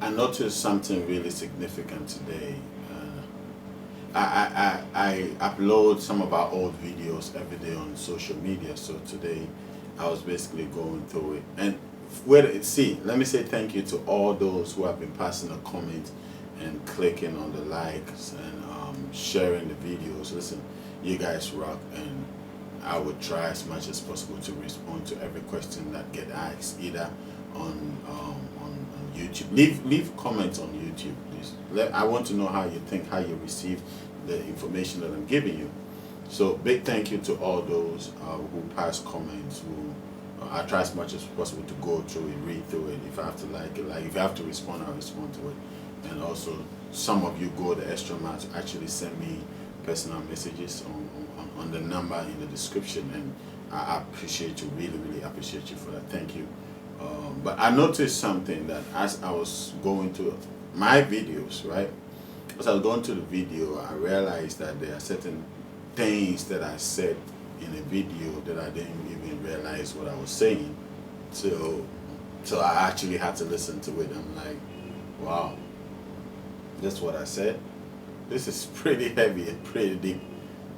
I noticed something really significant today. I upload some of our old videos every day on social media. So today I was basically going through it. And let me say thank you to all those who have been passing a comment and clicking on the likes and sharing the videos. Listen, you guys rock, and I would try as much as possible to respond to every question that get asked, either on YouTube. Leave comments on YouTube, please. I want to know how you think, how you receive the information that I'm giving you. So big thank you to all those who pass comments. Who I try as much as possible to go through it, read through it. If I have to if I have to respond, I'll respond to it. And also, some of you go the extra mile to actually send me personal messages on the number in the description, and I appreciate you, really appreciate you for that. Thank you. But I noticed something, that as I was going to my videos, right? As I was going to the video, I realized that there are certain things that I said in a video that I didn't even realize what I was saying. So I actually had to listen to it. I'm like, wow, that's what I said. This is pretty heavy and pretty deep.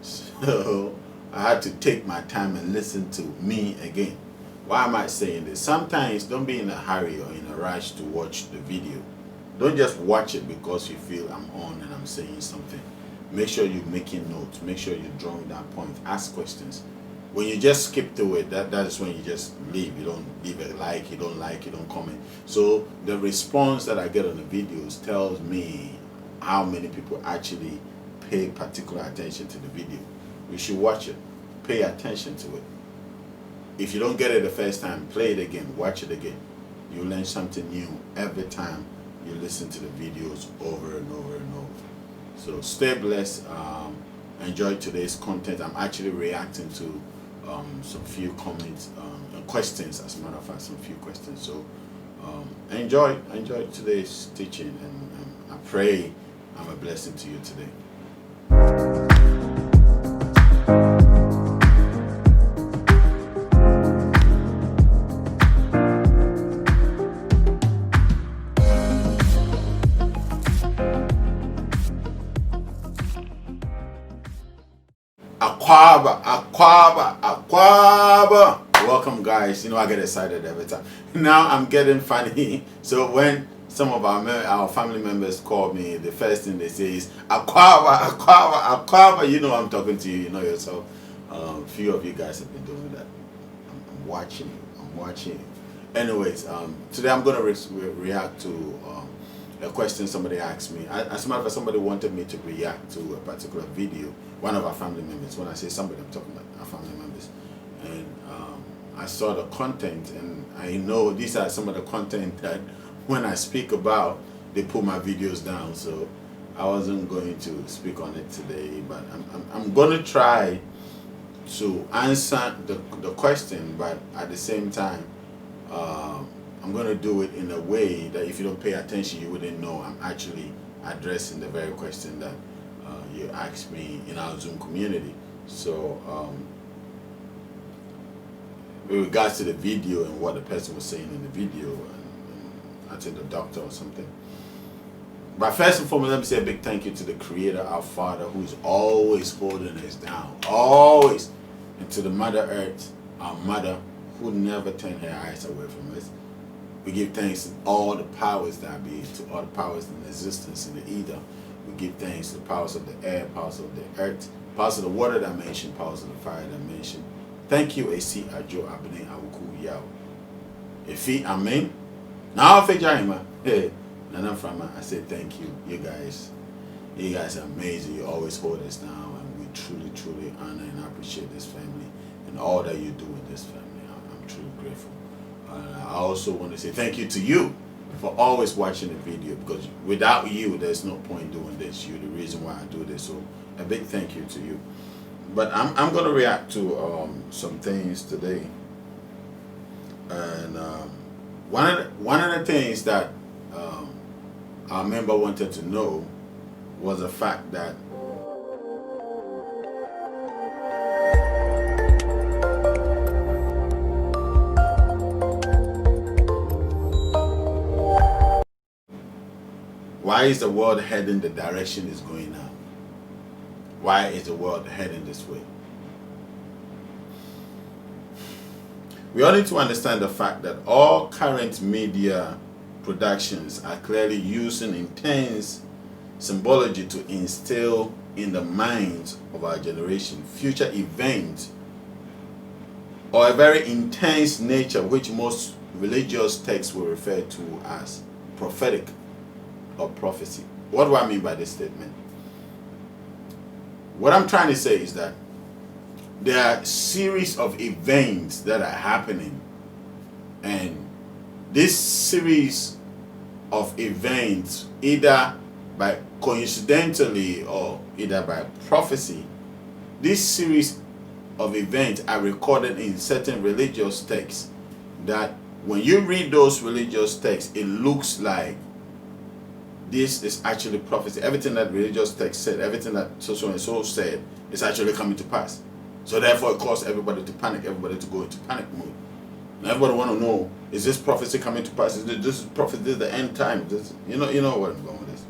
So I had to take my time and listen to me again. Why am I saying this? Sometimes don't be in a hurry or in a rush to watch the video. Don't just watch it because you feel I'm on and I'm saying something. Make sure you're making notes. Make sure you're drawing down points. Ask questions. When you just skip through it, that is when you just leave. You don't leave a like, you don't comment. So the response that I get on the videos tells me how many people actually pay particular attention to the video. You should watch it. Pay attention to it. If you don't get it the first time, play it again. Watch it again. You learn something new every time you listen to the videos over and over and over. So stay blessed. Enjoy today's content. I'm actually reacting to some few comments and questions, as a matter of fact, some few questions. So enjoy today's teaching, and I pray I'm a blessing to you today. Aquaba. Welcome, guys. You know I get excited every time. Now I'm getting funny. So when some of our family members call me, the first thing they say is Aquaba. You know I'm talking to you. You know yourself. A few of you guys have been doing that. I'm watching you. I'm watching you. Anyways, today I'm gonna react to a question somebody asked me. As a matter of fact, somebody wanted me to react to a particular video. One of our family members. When I say somebody, I'm talking about our family members. And I saw the content, and I know these are some of the content that when I speak about, they pull my videos down. So I wasn't going to speak on it today, but I'm going to try to answer the question, but at the same time, I'm going to do it in a way that if you don't pay attention, you wouldn't know I'm actually addressing the very question that you asked me in our Zoom community. So with regards to the video and what the person was saying in the video, and I think the doctor or something. But first and foremost, let me say a big thank you to the Creator, our Father, who's always holding us down, always, and to the Mother Earth, our Mother, who never turned her eyes away from us. We give thanks to all the powers that be, to all the powers in existence in the ether. We give thanks to the powers of the air, powers of the earth, powers of the water dimension, powers of the fire dimension. Thank you, AC Ajo Abne Awuku Yao. Efi Amen. Now Fejaima. Hey, Nana Frama, I say thank you. You guys are amazing. You always hold us down, and we truly honor and appreciate this family and all that you do with this family. I'm truly grateful. I also want to say thank you to you for always watching the video, because without you, there's no point doing this. You're the reason why I do this. So a big thank you to you. But I'm going to react to some things today. And one of the things that our member wanted to know was the fact that Why is the world heading the direction it's going now? Why is the world heading this way? We all need to understand the fact that all current media productions are clearly using intense symbology to instill in the minds of our generation future events or a very intense nature which most religious texts will refer to as prophetic or prophecy. What do I mean by this statement? What I'm trying to say is that there are series of events that are happening, and this series of events, either by coincidentally or either by prophecy, this series of events are recorded in certain religious texts that when you read those religious texts, it looks like this is actually prophecy. Everything that religious text said, everything that so and so said is actually coming to pass. So therefore it caused everybody to panic, everybody to go into panic mode. And everybody want to know, is this prophecy coming to pass? Is this prophecy, this is the end time? You know where I'm going with this.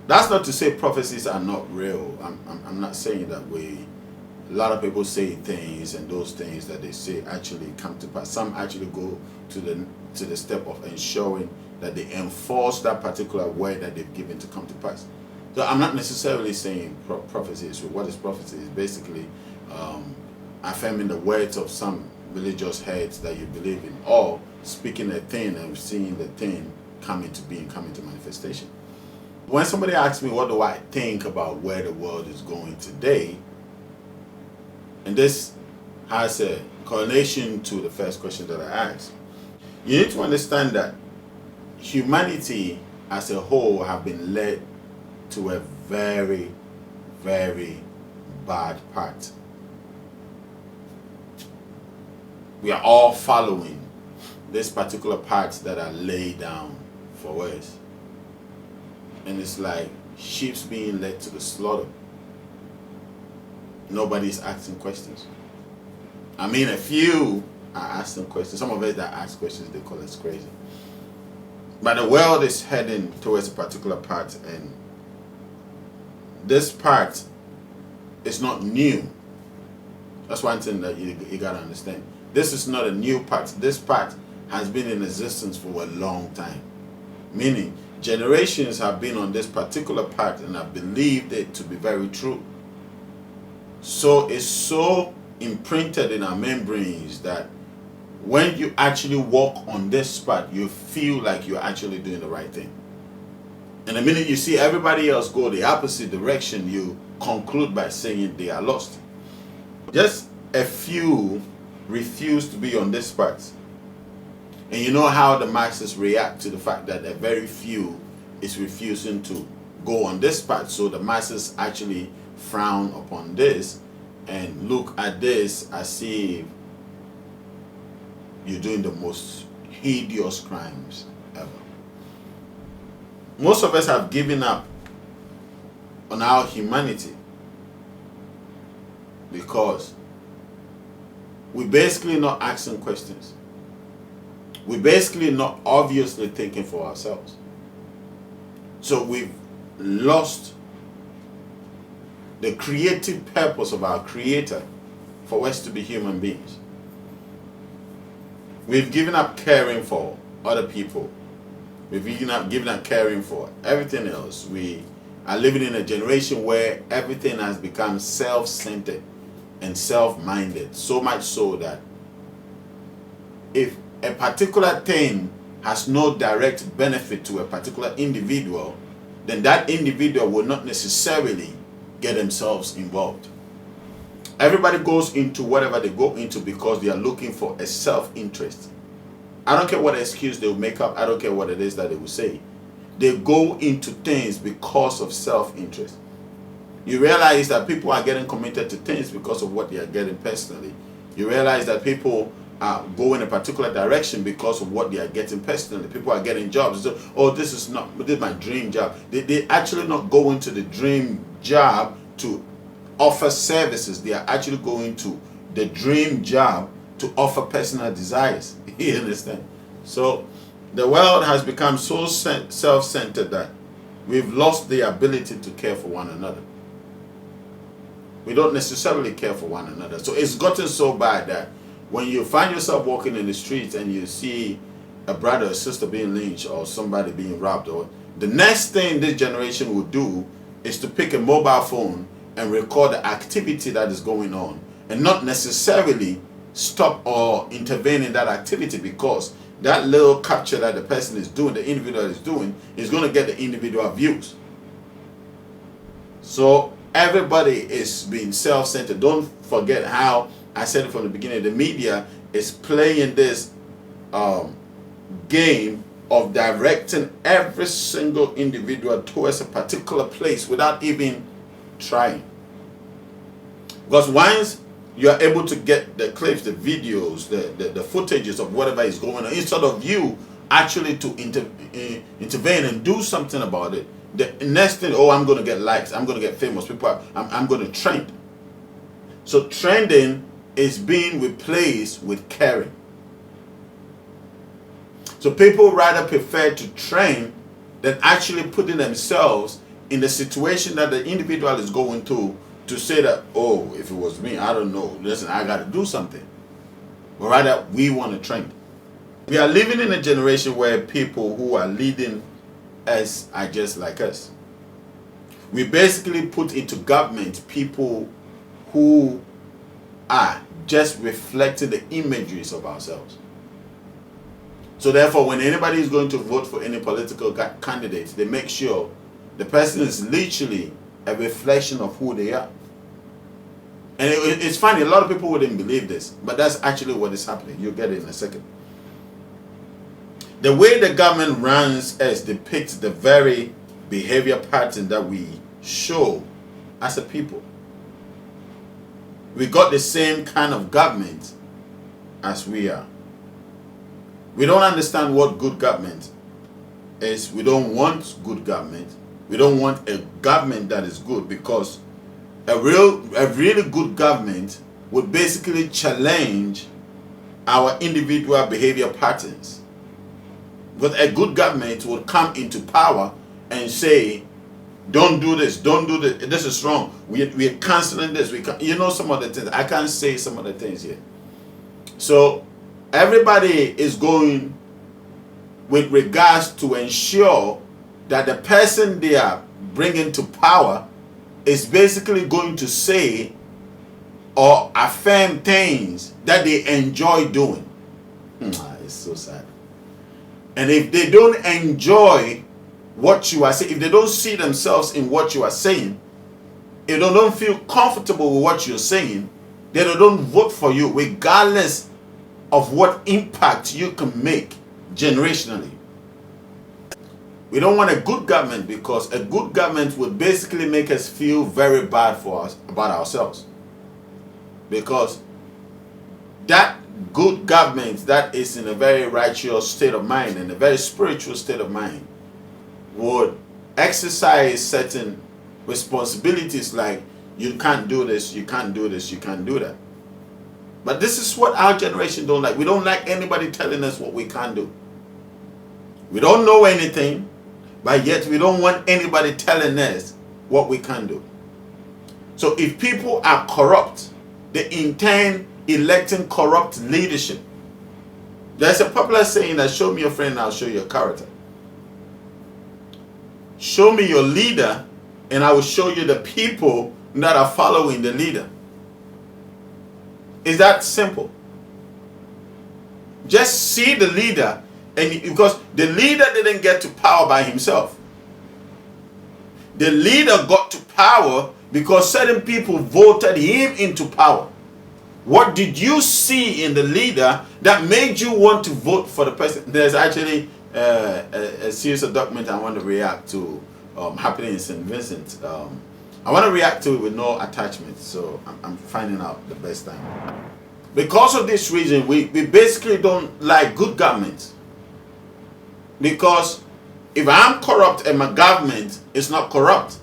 That's not to say prophecies are not real. I'm not saying that way. A lot of people say things, and those things that they say actually come to pass. Some actually go to the step of ensuring that they enforce that particular word that they've given to come to pass. So I'm not necessarily saying prophecy is true. What is prophecy? Is basically affirming the words of some religious heads that you believe in, or speaking a thing and seeing the thing come into being, come into manifestation. When somebody asks me what do I think about where the world is going today, and this has a correlation to the first question that I asked, you need to understand that humanity as a whole have been led to a very, very bad path. We are all following this particular path that are laid down for us. And it's like sheep being led to the slaughter. Nobody's asking questions. I mean, a few are asking questions. Some of us that ask questions, they call us crazy. But the world is heading towards a particular path, and this path is not new. That's one thing that you got to understand. This is not a new path. This path has been in existence for a long time. Meaning, generations have been on this particular path and have believed it to be very true. So it's so imprinted in our membranes that when you actually walk on this path, you feel like you're actually doing the right thing. And the minute you see everybody else go the opposite direction, you conclude by saying they are lost. Just a few refuse to be on this path. And you know how the masses react to the fact that a very few is refusing to go on this path. So the masses actually frown upon this and look at this as if you're doing the most hideous crimes ever. Most of us have given up on our humanity because we're basically not asking questions. We're basically not obviously thinking for ourselves. So we've lost the creative purpose of our Creator for us to be human beings. We've given up caring for other people. We've given up caring for everything else. We are living in a generation where everything has become self-centered and self-minded. So much so that if a particular thing has no direct benefit to a particular individual, then that individual will not necessarily get themselves involved. Everybody goes into whatever they go into because they are looking for a self-interest. I don't care what excuse they will make up. I don't care what it is that they will say. They go into things because of self-interest. You realize that people are getting committed to things because of what they are getting personally. You realize that people are going a particular direction because of what they are getting personally. People are getting jobs. So, oh, this is my dream job. They actually not going to the dream job to offer services. They are actually going to the dream job to offer personal desires. You understand? So The world has become so self-centered that we've lost the ability to care for one another. We don't necessarily care for one another. So it's gotten so bad that when you find yourself walking in the streets and you see a brother or sister being lynched or somebody being robbed, or the next thing this generation will do is to pick a mobile phone and record the activity that is going on and not necessarily stop or intervene in that activity, because that little capture that the person is doing, the individual is doing, is going to get the individual views. So everybody is being self-centered. Don't forget how I said it from the beginning. The media is playing this game of directing every single individual towards a particular place without even trying. Because once you are able to get the clips, the videos, the footages of whatever is going on, instead of you actually to intervene and do something about it, the next thing, oh, I'm going to get likes, I'm going to get famous, people, I'm going to trend. So trending is being replaced with caring. So people rather prefer to trend than actually putting themselves in the situation that the individual is going through, to say that, oh, if it was me, I don't know, listen, I got to do something. But rather, we want to trend. We are living in a generation where people who are leading us are just like us. We basically put into government people who are just reflecting the imageries of ourselves. So therefore, when anybody is going to vote for any political candidate, they make sure the person is literally a reflection of who they are. And it's funny, a lot of people wouldn't believe this, but that's actually what is happening. You'll get it in a second. The way the government runs us depicts the very behavior pattern that we show as a people. We got the same kind of government as we are. We don't understand what good government is. We don't want good government. We don't want a government that is good, because a really good government would basically challenge our individual behavior patterns. But a good government would come into power and say, don't do this, don't do this, this is wrong, we're canceling this, you know, some of the things. I can't say some of the things here. So everybody is going with regards to ensure that the person they are bringing to power is basically going to say or affirm things that they enjoy doing. It's so sad. And if they don't enjoy what you are saying, if they don't see themselves in what you are saying, if they don't feel comfortable with what you're saying, then they don't vote for you, regardless of what impact you can make generationally. We don't want a good government, because a good government would basically make us feel very bad for us about ourselves. Because that good government that is in a very righteous state of mind and a very spiritual state of mind would exercise certain responsibilities, like you can't do this, you can't do this, you can't do that. But this is what our generation don't like. We don't like anybody telling us what we can't do. We don't know anything, but yet we don't want anybody telling us what we can do. So if people are corrupt, they intend electing corrupt leadership. There's a popular saying that, show me your friend and I'll show you your character. Show me your leader and I will show you the people that are following the leader. It's that simple. Just see the leader, and because the leader didn't get to power by himself. The leader got to power because certain people voted him into power. What did you see in the leader that made you want to vote for the person? There's actually a series of documents I want to react to happening in St. Vincent. I want to react to it with no attachment, so I'm finding out the best time. Because of this reason, we basically don't like good government. Because if I'm corrupt and my government is not corrupt,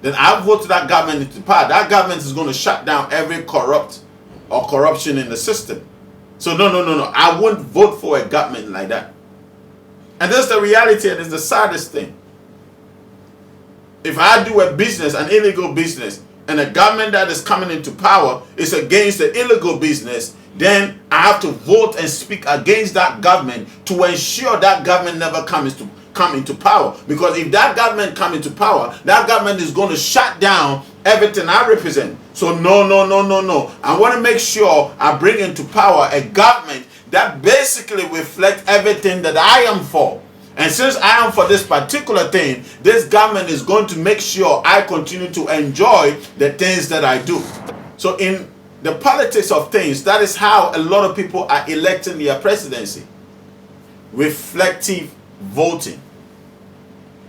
then I vote that government into power. That government is going to shut down every corrupt or corruption in the system. So no. I won't vote for a government like that. And that's the reality, and it's the saddest thing. If I do a business, an illegal business, and a government that is coming into power is against the illegal business, then I have to vote and speak against that government to ensure that government never come into power. Because if that government come into power, that government is going to shut down everything I represent. So no. I want to make sure I bring into power a government that basically reflects everything that I am for. And since I am for this particular thing, this government is going to make sure I continue to enjoy the things that I do. So in the politics of things, that is how a lot of people are electing their presidency. Reflective voting.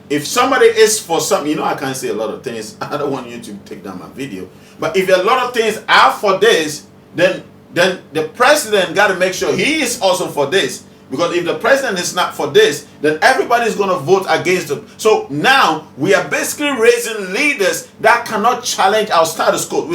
If somebody is for something, I can't say a lot of things. I don't want you to take down my video. But if a lot of things are for this, then the president got to make sure he is also for this. Because if the president is not for this, then everybody is going to vote against him. So now we are basically raising leaders that cannot challenge our status quo.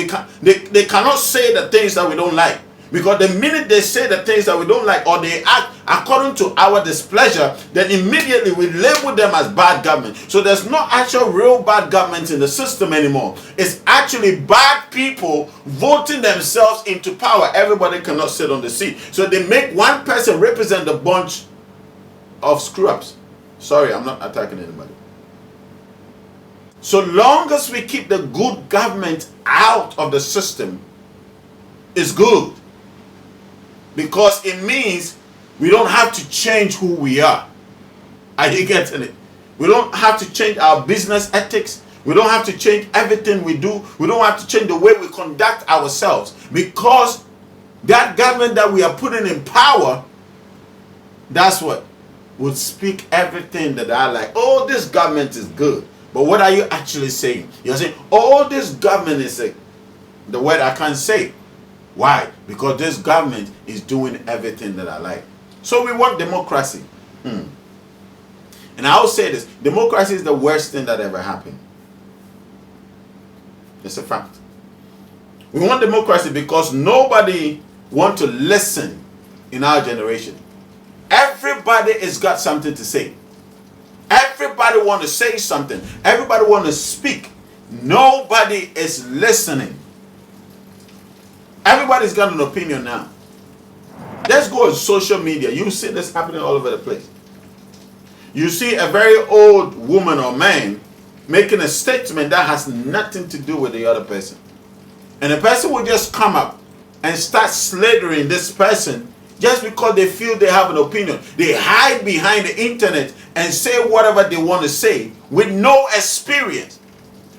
They cannot say the things that we don't like. Because the minute they say the things that we don't like, or they act according to our displeasure, then immediately we label them as bad government. So there's no actual real bad government in the system anymore. It's actually bad people voting themselves into power. Everybody cannot sit on the seat. So they make one person represent a bunch of screw-ups. Sorry, I'm not attacking anybody. So long as we keep the good government out of the system, it's good. Because it means we don't have to change who we are. Are you getting it? We don't have to change our business ethics. We don't have to change everything we do. We don't have to change the way we conduct ourselves. Because that government that we are putting in power, that's what would speak everything that I like. Oh, this government is good. But what are you actually saying? You're saying, oh, this government is the word I can't say. Why? Because this government is doing everything that I like. So we want democracy. And I will say this. Democracy is the worst thing that ever happened. It's a fact. We want democracy because nobody wants to listen in our generation. Everybody has got something to say. Everybody wants to say something. Everybody wants to speak. Nobody is listening. Everybody's got an opinion now. Let's go on social media. You see this happening all over the place. You see a very old woman or man making a statement that has nothing to do with the other person. And the person will just come up and start slandering this person just because they feel they have an opinion. They hide behind the internet and say whatever they want to say with no experience.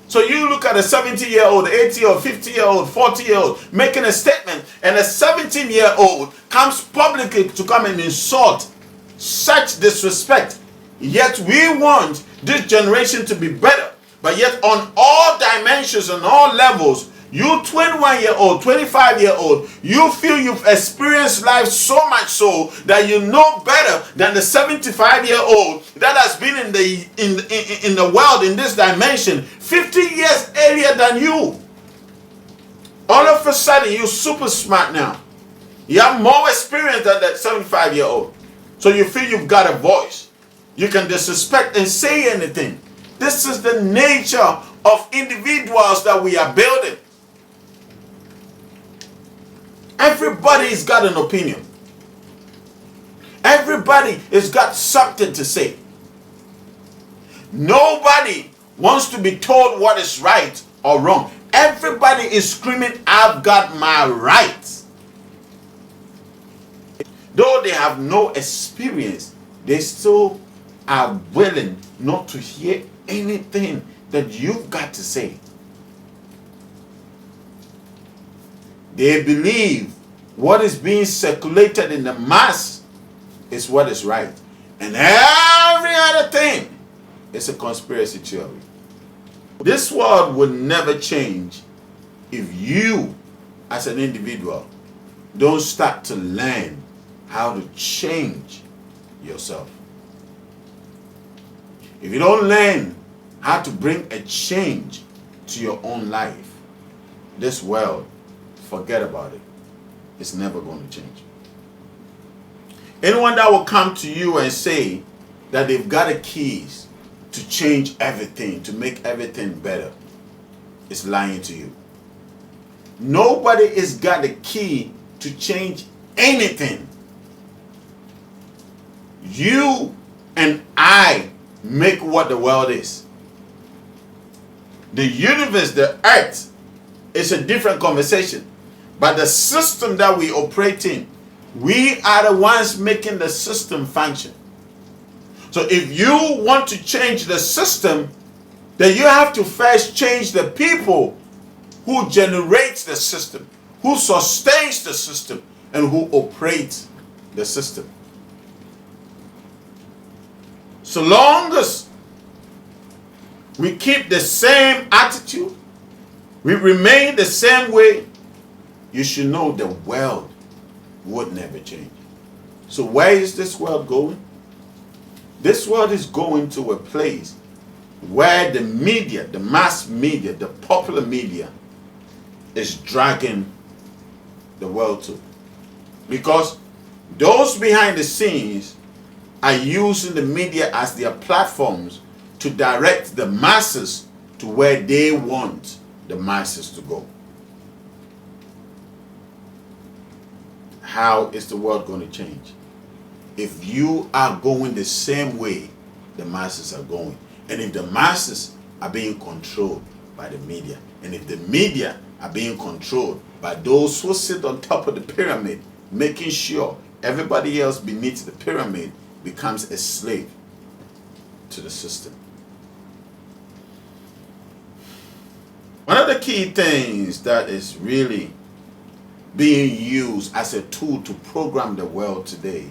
So you look at a 70-year-old, 80-year-old, 50-year-old, 40-year-old making a statement, and a 17-year-old comes publicly to come and insult, such disrespect. Yet we want this generation to be better. But yet on all dimensions and all levels, you 21-year-old, 25-year-old, you feel you've experienced life so much so that you know better than the 75-year-old that has been in the world in this dimension 50 years earlier than you. All of a sudden, you're super smart now. You have more experience than that 75-year-old. So you feel you've got a voice. You can disrespect and say anything. This is the nature of individuals that we are building. Everybody's got an opinion. Everybody has got something to say. Nobody wants to be told what is right or wrong. Everybody is screaming, I've got my rights. Though they have no experience, they still are willing not to hear anything that you've got to say. They believe what is being circulated in the mass is what is right. And every other thing is a conspiracy theory. This world will never change if you, as an individual, don't start to learn how to change yourself. If you don't learn how to bring a change to your own life, this world, forget about it. It's never going to change. Anyone that will come to you and say that they've got the keys to change everything, to make everything better, is lying to you. Nobody is got the key to change anything. You and I make what the world is. The universe, the earth, is a different conversation. But the system that we operate in, we are the ones making the system function. So if you want to change the system, then you have to first change the people who generates the system, who sustains the system, and who operates the system. So long as we keep the same attitude, we remain the same way, you should know the world would never change. So where is this world going? This world is going to a place where the media, the mass media, the popular media is dragging the world to. Because those behind the scenes are using the media as their platforms to direct the masses to where they want the masses to go. How is the world going to change? If you are going the same way the masses are going, and if the masses are being controlled by the media, and if the media are being controlled by those who sit on top of the pyramid, making sure everybody else beneath the pyramid becomes a slave to the system. One of the key things that is really being used as a tool to program the world today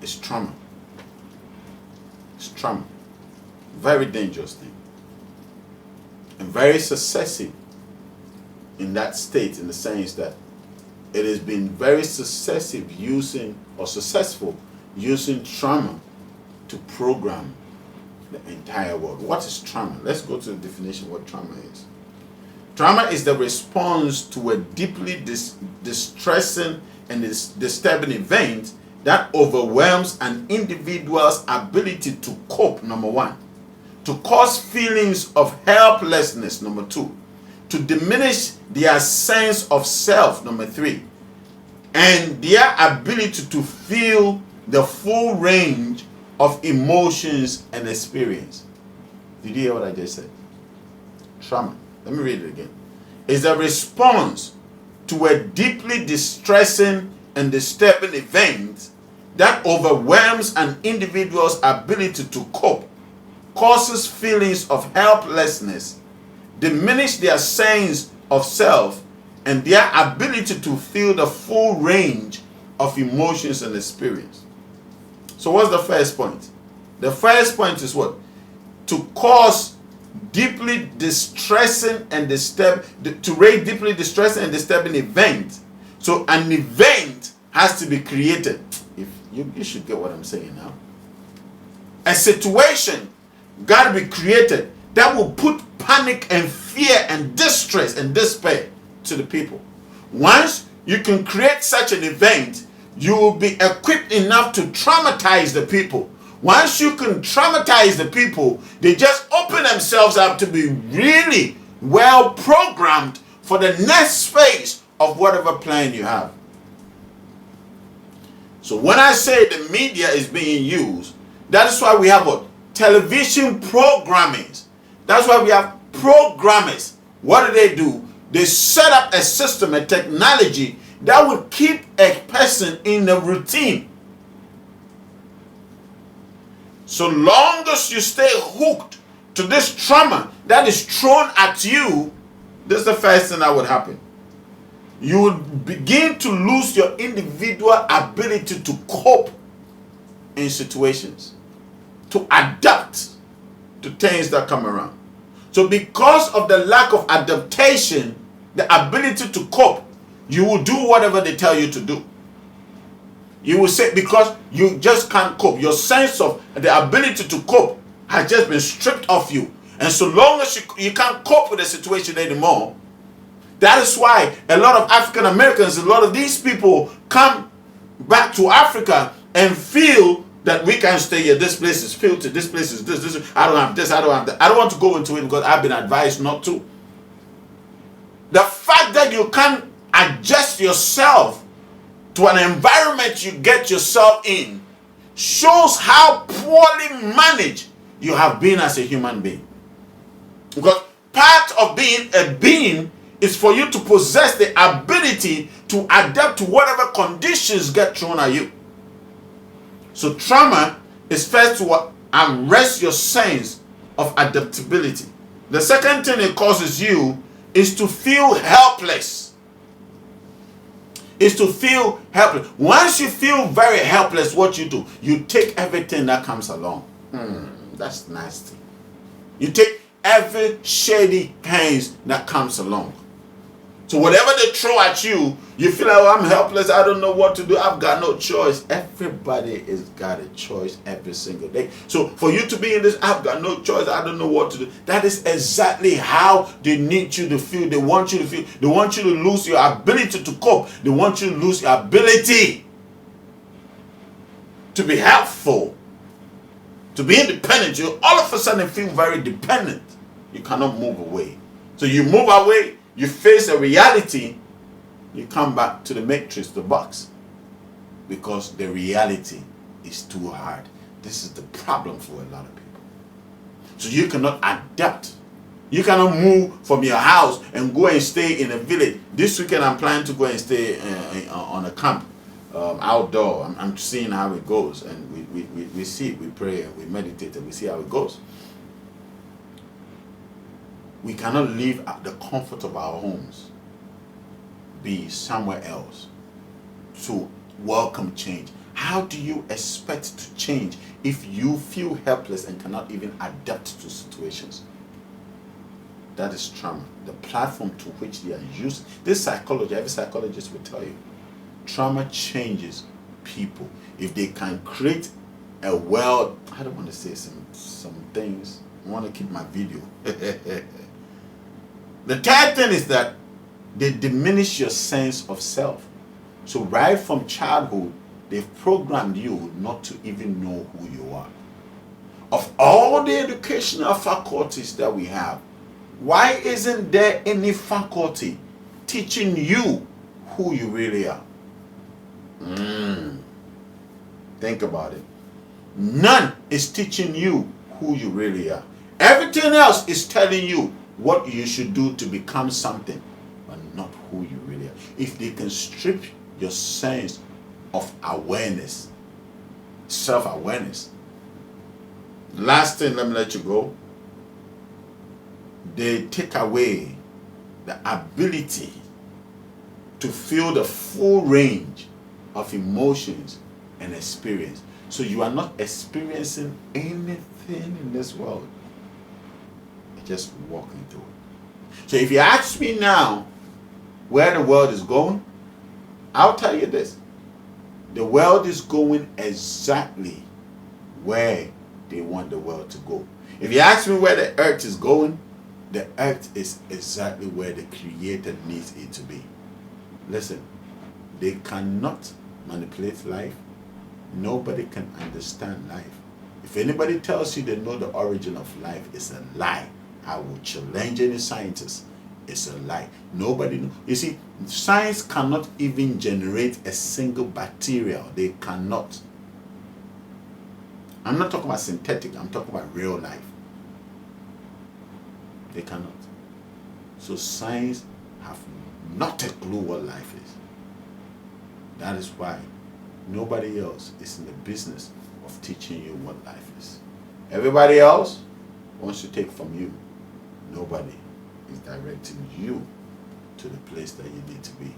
is trauma. It's trauma. Very dangerous thing. And very successive in that state, in the sense that it has been very successful using trauma to program the entire world. What is trauma? Let's go to the definition of what trauma is. Trauma is the response to a deeply distressing and disturbing event that overwhelms an individual's ability to cope, number one, to cause feelings of helplessness, number two, to diminish their sense of self, number three, and their ability to feel the full range of emotions and experience. Did you hear what I just said? Trauma. Let me read it again. Is a response to a deeply distressing and disturbing event that overwhelms an individual's ability to cope, causes feelings of helplessness, diminish their sense of self, and their ability to feel the full range of emotions and experience. So what's the first point? The first point is what? To cause deeply distressing and deeply distressing and disturbing event. So an event has to be created. If you should get what I'm saying now. A situation got to be created that will put panic and fear and distress and despair to the people. Once you can create such an event, you will be equipped enough to traumatize the people. Once you can traumatize the people, they just open themselves up to be really well programmed for the next phase of whatever plan you have. So when I say the media is being used, that is why we have what? Television programming. That's why we have programmers. What do? They set up a system, a technology that will keep a person in a routine. So long as you stay hooked to this trauma that is thrown at you, this is the first thing that would happen. You would begin to lose your individual ability to cope in situations, to adapt to things that come around. So because of the lack of adaptation, the ability to cope, you will do whatever they tell you to do. You will say, because you just can't cope. Your sense of the ability to cope has just been stripped off you. And so long as you can't cope with the situation anymore, that is why a lot of African Americans, a lot of these people come back to Africa and feel That we can't stay here. This place is filthy. This place is this. I don't have this. I don't have that. I don't want to go into it because I've been advised not to. The fact that you can't adjust yourself to an environment you get yourself in shows how poorly managed you have been as a human being. Because part of being a being is for you to possess the ability to adapt to whatever conditions get thrown at you. So trauma is first to arrest your sense of adaptability. The second thing it causes you is to feel helpless. Is to feel helpless. Once you feel very helpless, what you do? You take everything that comes along. That's nasty. You take every shady pains that comes along. So whatever they throw at you, you feel like, oh, I'm helpless. I don't know what to do. I've got no choice. Everybody has got a choice every single day. So for you to be in this, I've got no choice. I don't know what to do. That is exactly how they need you to feel. They want you to feel. They want you to lose your ability to cope. They want you to lose your ability to be helpful, to be independent. You all of a sudden feel very dependent. You cannot move away. So you move away. You face a reality, you come back to the matrix, the box, because the reality is too hard. This is the problem for a lot of people. So you cannot adapt. You cannot move from your house and go and stay in a village. This weekend I'm planning to go and stay on a camp, outdoor. I'm seeing how it goes, and we see it, we pray, and we meditate, and we see how it goes. We cannot leave the comfort of our homes, be somewhere else to welcome change. How do you expect to change if you feel helpless and cannot even adapt to situations? That is trauma. The platform to which they are used. This psychology, every psychologist will tell you, trauma changes people. If they can create a world, I don't want to say some things. I want to keep my video. The third thing is that they diminish your sense of self. So right from childhood, they've programmed you not to even know who you are. Of all the educational faculties that we have, why isn't there any faculty teaching you who you really are? Think about it. None is teaching you who you really are. Everything else is telling you what you should do to become something, but not who you really are. If they can strip your sense of awareness, self-awareness. Last thing, let me let you go. They take away the ability to feel the full range of emotions and experience. So you are not experiencing anything in this world. Just walking through it. So if you ask me now where the world is going, I'll tell you this. The world is going exactly where they want the world to go. If you ask me where the earth is going, the earth is exactly where the Creator needs it to be. Listen, they cannot manipulate life. Nobody can understand life. If anybody tells you they know the origin of life, it's a lie. I will challenge any scientist. It's a lie. Nobody knows. You see, science cannot even generate a single bacteria. They cannot. I'm not talking about synthetic. I'm talking about real life. They cannot. So science have not a clue what life is. That is why nobody else is in the business of teaching you what life is. Everybody else wants to take from you. Nobody is directing you to the place that you need to be.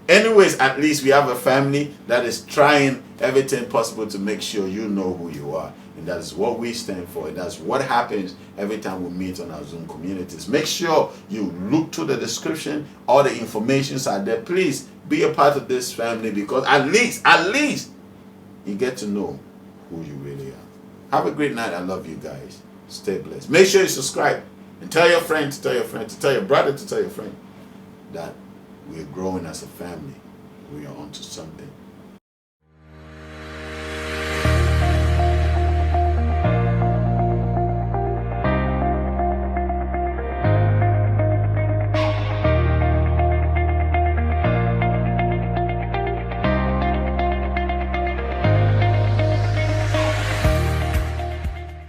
Anyways, at least we have a family that is trying everything possible to make sure you know who you are. And that is what we stand for. And that's what happens every time we meet on our Zoom communities. Make sure you look to the description. All the informations are there. Please be a part of this family, because at least you get to know who you really are. Have a great night. I love you guys. Stay blessed. Make sure you subscribe. And tell your friend to tell your friend to tell your brother to tell your friend that we're growing as a family. We are onto something.